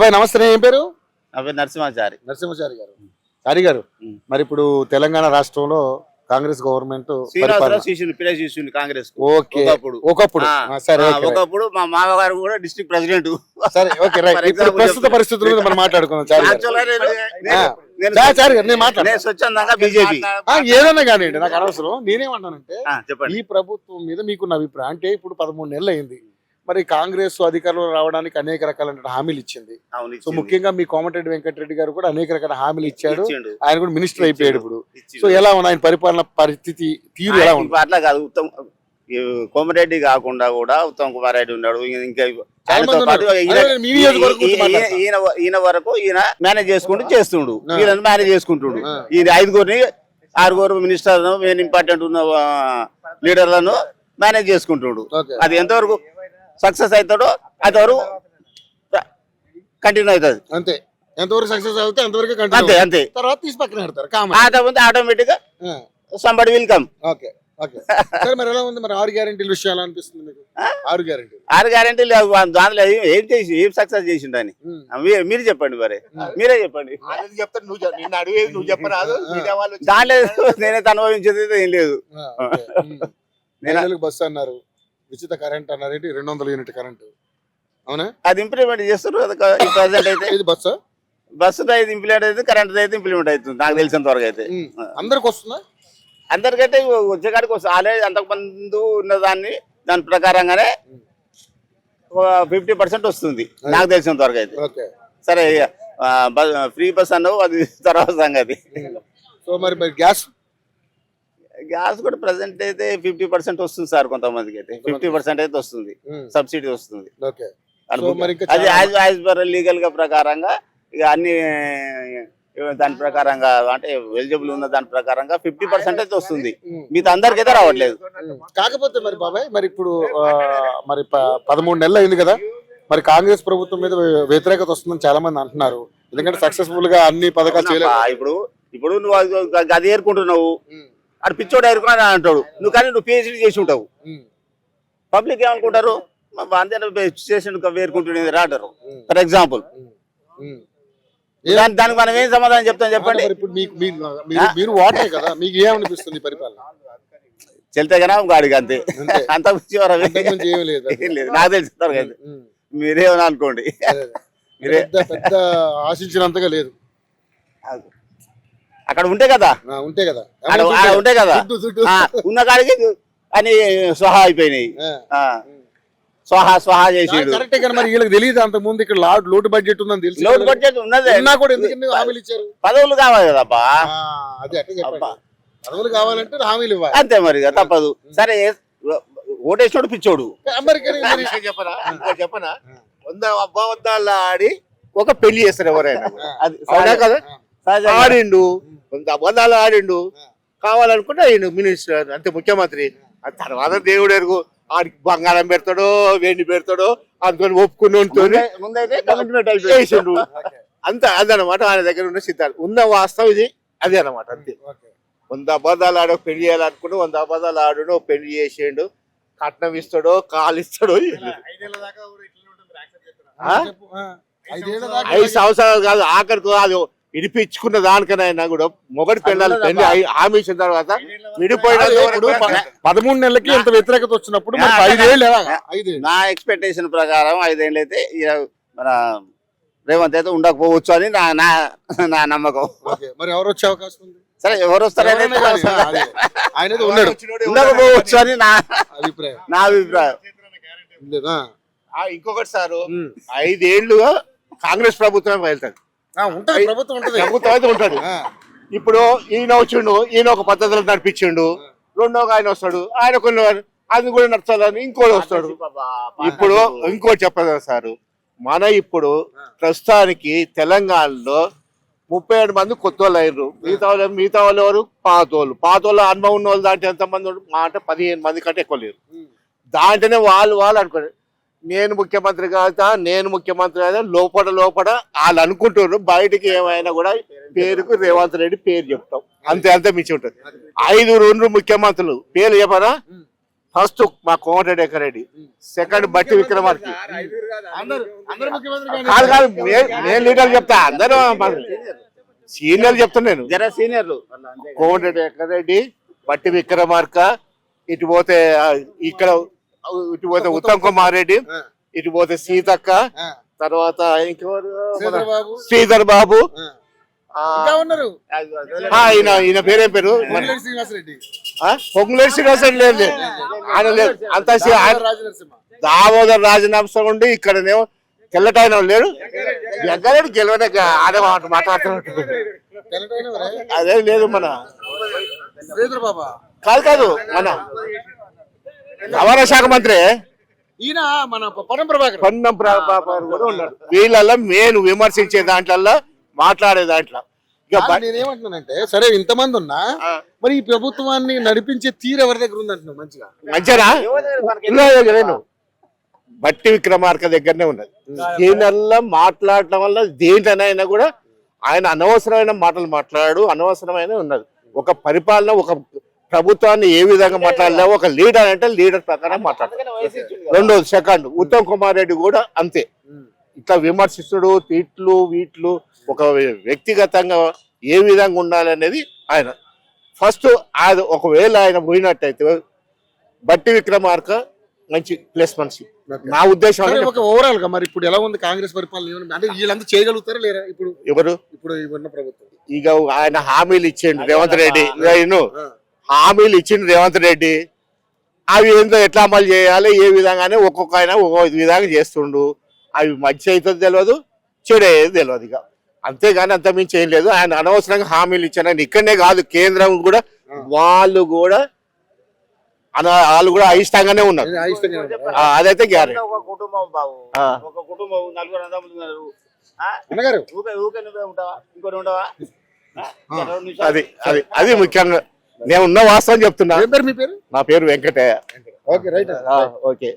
బాబాయ్ నమస్తే, ఏం పేరు? అవి నరసింహాచారి. నరసింహాచారి గారు. చారి గారు, మరి ఇప్పుడు తెలంగాణ రాష్ట్రంలో కాంగ్రెస్ గవర్నమెంట్ కాంగ్రెస్ ఒకప్పుడు సరే ఒకప్పుడు మా మామగారు కూడా డిస్ట్రిక్ట్ ప్రెసిడెంట్. సరే ఓకే రైట్. ఇప్పుడు ప్రస్తుత పరిస్థితుల మీద మనం మాట్లాడుకుందాం. చారి గారు నేను మాట్లాడాను స్వచ్ఛందంగా బీజేపీ ఏదన్నా కానీ నాకు అనవసరం. నేనేమంటానంటే ఈ ప్రభుత్వం మీద మీకున్న అభిప్రాయం అంటే ఇప్పుడు 13 నెలలు అయింది. మరి కాంగ్రెస్ అధికారంలో రావడానికి అనేక రకాలైన హామీలు ఇచ్చింది. సో ముఖ్యంగా మీ కోమటిరెడ్డి వెంకటరెడ్డి గారు కూడా అనేక రకాల హామీలు ఇచ్చాడు. ఆయన కూడా మినిస్టర్ అయిపోయాడు ఇప్పుడు. సో ఎలా ఉంది ఆయన పరిపాలన పరిస్థితి తీరు ఎలా ఉంది? అట్లా కాదు, కోమటిరెడ్డి కాకుండా కూడా ఉత్తమ్ కుమార్ రెడ్డి ఉన్నాడు. ఇంకా ఈయన వరకు ఈయన మేనేజ్ చేసుకుంటూ చేస్తుండు, వీళ్ళని మేనేజ్ చేసుకుంటుండు. ఈయన 5-6 మినిస్టర్లను మెయిన్ ఇంపార్టెంట్ ఉన్న లీడర్లను మేనేజ్ చేసుకుంటుండు. అది ఎంతవరకు సక్సెస్ అవుతాడో అంతవరకు కంటిన్యూ అవుతుంది. అంతే, ఎంతవరకు సక్సెస్ అవుతే అంతవరకు అంతే అంతే. తర్వాత తీసి పక్కన పెడతారు. ఆటోమేటిక్ గా somebody will come. Okay okay. మరి ఎలా ఉంది మరి 6 గ్యారెంటీల విషయం ఎలా అనిపిస్తుంది మీకు? 6 గ్యారెంటీలు దాంట్లో ఏం సక్సెస్ చేసిండని మీరు చెప్పండి. మరి మీరే చెప్పండి. దాంట్లో నేనైతే అనుభవించేది ఏం లేదు. బస్సు అన్నారు, ఉచిత కరెంట్ అన్నారు, 200 యూనిట్ కరెంట్. అవునా? అది ఇంప్లిమెంట్ చేస్తారు ప్రెసెంట్ అయితే. ఇది బస్సు అయితే ఇంప్లిమెంట్ అయితే, కరెంట్ అయితే ఇంప్లిమెంట్ అవుతుంది నాకు తెలిసినంత వరకు అయితే. అందరికి వస్తుందా? అందరికైతే వచ్చేకాడికి వస్తుంది. ఆల్రెడీ అంతకుముందు ఉన్న దాని ప్రకారంగానే 50% వస్తుంది నాకు తెలిసినంత వరకు అయితే. సరే ఫ్రీ బస్ అన్నావు, అది తర్వాత సంగతి. సో మరి గ్యాస్ కూడా ప్రెసెంట్ అయితే 50% వస్తుంది సార్. కొంతమందికి అయితే 50% అయితే వస్తుంది, సబ్సిడీ వస్తుంది. అది యాజ్ పర్ లీగల్ గా ప్రకారంగా ఇక అన్ని దాని ప్రకారంగా అంటే ఎలిజిబుల్ ఉన్న దాని ప్రకారంగా 50% అయితే వస్తుంది. మిగతా అందరికైతే రావట్లేదు. కాకపోతే మరి బాబాయ్, మరి ఇప్పుడు మరి 13 నెలలు అయింది కదా, మరి కాంగ్రెస్ ప్రభుత్వం మీద వ్యతిరేకత వస్తుందని చాలా మంది అంటున్నారు. ఎందుకంటే సక్సెస్ఫుల్ గా అన్ని పథకాలు చేయలేదు. ఇప్పుడు నువ్వు అది ఏరుకుంటున్నావు, అటు పిచ్చోడు ఎరుకున్నా అంటాడు నువ్వు, కానీ నువ్వు పిహెచ్డీ చేసి ఉంటావు. పబ్లిక్ ఏమనుకుంటారు, వేరుకుంటుండే రాటరు ఫర్ ఎగ్జాంపుల్. దానికి మనం ఏం సమాధానం చెప్తాం చెప్పండి. మీరు వాటే కదా, మీకు ఏమనిపిస్తుంది పరిపాలన? చెల్తే కదా గాడికి అంతే, అంత నాకు తెలిసి మీరేమని అనుకోండి. మీరే పెద్ద ఆశించినంతగా లేదు. అక్కడ ఉంటే కదా ఉంటే కదా ఉన్న కాడికి అని స్వహా అయిపోయినాయి. స్వహా చేసిండు. కరెక్టే కానీ మరి వీళ్ళకి తెలియదు అంత ముందు ఇక్కడ లోటు బడ్జెట్ ఉందని తెలిసి. లోటు బడ్జెట్ ఉన్నదే, హామీలు ఇచ్చారు. పదవులు కావాలి కదబ్బా, పదవులు కావాలంటే హామీలు ఇవ్వాలి. అంతే మరి తప్పదు. సరే ఓటేసినోడు పిచ్చోడు. చెప్పనా 100 అబ్బావద్దాలు ఆడి ఒక పెళ్లి చేస్తారు ఎవరైనా. అవునా కదా? ఆడిండు 100 అబద్ధాలు ఆడిండు, కావాలనుకుంటే అయ్యిండు మినిస్టర్, అంతే ముఖ్యమంత్రి. ఆ తర్వాత దేవుడు ఎరుగు ఆడికి బంగారం పెడతాడో వెండి పెడతాడో అందుకొని ఒప్పుకుని చేసిండు. అంత అదనమాట ఆయన దగ్గర ఉన్న సిద్ధాలు ఉన్న వాస్తవం ఇది అదే అనమాట. అంతే 100 అబద్ధాలు ఆడో పెళ్లి చేయాలనుకుంటే 100 అబద్ధాలు ఆడు పెళ్లి చేసిండు. కట్నం ఇస్తాడో కాలు ఇస్తాడో 5 సంవత్సరాలు కాదు, ఆఖరికి అది విడిపించుకున్న దానికనైనా కూడా మొగటి పెళ్ళాలి పెళ్లి హామీ ఇచ్చిన తర్వాత విడిపోయిన 13 నెలలకి ఇంత వ్యతిరేకత వచ్చినప్పుడు 5 ఏళ్ళు నా ఎక్స్పెక్టేషన్ ప్రకారం 5 ఏళ్ళు అయితే మన రేవంత్ అయితే ఉండకపోవచ్చు అని నా నమ్మకం. మరి ఎవరు వచ్చే అవకాశం ఉంది? సరే ఎవరు వస్తారని ఉండకపోవచ్చు అని నా అభిప్రాయం. ఇంకొకటి సారు 5 ఏళ్ళు కాంగ్రెస్ ప్రభుత్వం వెళ్తాడు, ప్రభుత్వం అయితే ఉంటాడు. ఇప్పుడు ఈయన వచ్చిండు, ఈయన ఒక పద్ధతిలో నడిపించిండు. రెండోగా ఆయన వస్తాడు, ఆయన కొన్ని అది కూడా నడచాలని ఇంకోటి వస్తాడు. ఇప్పుడు ఇంకోటి చెప్పదా సారు, మన ఇప్పుడు ప్రస్తుతానికి తెలంగాణలో 37 మంది కొత్త వాళ్ళు అయ్యారు. మిగతా వాళ్ళు ఎవరు? పాతోళ్ళు అనుభవం ఉన్న వాళ్ళు దాంట్లో ఎంతమంది? అంటే 15 మంది కంటే ఎక్కువ లేరు. దాంట్లోనే వాళ్ళు అనుకోండి నేను ముఖ్యమంత్రి కాదా లోపల వాళ్ళు అనుకుంటున్నారు. బయటికి ఏమైనా కూడా పేరుకు రేవంత్ రెడ్డి పేరు చెప్తాం, అంతే మించి ఉంటుంది. 5 ముఖ్యమంత్రులు పేర్లు చెప్పరా? ఫస్ట్ మా కోమటిరెడ్డి వెంకరెడ్డి, సెకండ్ బట్టి విక్రమార్క. కాదు కాదు నేను లీడర్ చెప్తా, అందరూ సీనియర్ చెప్తున్నా నేను. జర సీనియర్లు కోమటిరెడ్డి వెంకరెడ్డి, బట్టి విక్రమార్క, ఇటు పోతే ఇక్కడ ఇటు పోతే ఉత్తమ్ కుమార్ రెడ్డి, ఇటు పోతే సీతక్క, తర్వాత ఇంకెవరు శ్రీధర్ బాబు, ఈయన పేరేం పేరు పొంగులేటి శ్రీనివాసరెడ్డి లేదు, ఆయన లేదు అంతా దామోదర్ రాజనరసింహ ఉండి ఇక్కడనేమో తెల్లటైన లేడు. జగ్గారెడ్డి గెలవనే ఆడే మాట్లాడుతున్నట్టు అదే లేదు. మన కాదు కాదు మన రవాణా శాఖ మంత్రి ఈయన మన పొన్నం ప్రభాకర్ కూడా ఉన్నాడు. వీళ్ళల్లో మెయిన్ విమర్శించే దాంట్లో మాట్లాడే దాంట్లో నేనేమంటున్నానంటే, సరే ఇంతమంది ఉన్నా మరి ఈ ప్రభుత్వాన్ని నడిపించే తీరు ఎవరి దగ్గర ఉందంటున్నావు? మంచిగా బట్టి విక్రమార్క దగ్గరనే ఉన్నది. దీనివల్ల మాట్లాడటం వల్ల దేంట్లోనైనా కూడా ఆయన అనవసరమైన మాటలు మాట్లాడు, అనవసరమైన ఉన్నది. ఒక పరిపాలన, ఒక ప్రభుత్వాన్ని ఏ విధంగా మాట్లాడలే, ఒక లీడర్ అంటే లీడర్ ప్రకారం మాట్లాడతారు. రెండోది సెకండ్ ఉత్తమ్ కుమార్ రెడ్డి కూడా అంతే, ఇట్లా విమర్శిస్తుడు, తిట్లు వీట్లు, ఒక వ్యక్తిగతంగా ఏ విధంగా ఉండాలనేది ఆయన ఫస్ట్. అది ఒకవేళ ఆయన పోయినట్టయితే బట్టి విక్రమార్క మంచి ప్లేస్ మనిషి నా ఉద్దేశం. ఓవరాల్ గా మరి ఇప్పుడు ఎలా ఉంది కాంగ్రెస్ పరిపాలన? అంటే వీళ్ళంతా చేయగలుగుతారా లేరా? ఇప్పుడు ఎవరు ఇప్పుడు ఉన్న ప్రభుత్వం ఇక ఆయన హామీలు ఇచ్చిండు రేవంత్ రెడ్డి, హామీలు ఇచ్చిండు రేవంత్ రెడ్డి. అవి ఏంటో ఎట్లా అమలు చేయాలి, ఏ విధంగానే ఒక్కొక్క ఆయన ఒక్కొక్క విధంగా చేస్తుండు. అవి మంచి అవుతుంది తెలియదు, చెడు అయ్యేది తెలియదు. ఇక అంతేగాని అంత మించి ఏం లేదు. ఆయన అనవసరంగా హామీలు ఇచ్చానని ఇక్కడనే కాదు, కేంద్రం కూడా వాళ్ళు కూడా అయిష్టంగానే ఉన్నారు. అదైతే గ్యారెంటీ. ఒక కుటుంబం బాబు, ఒక కుటుంబం నలుగురు అన్నదమ్ములు ఉన్నారు. ఊకే నువ్వే ఉంటావా, ఇంకోటి ఉండవా? అది అది అది ముఖ్యంగా నేను ఉన్న వాస్తవం చెప్తున్నా. మీ పేరు? నా పేరు వెంకటయ్య. Okay right. ఓకే.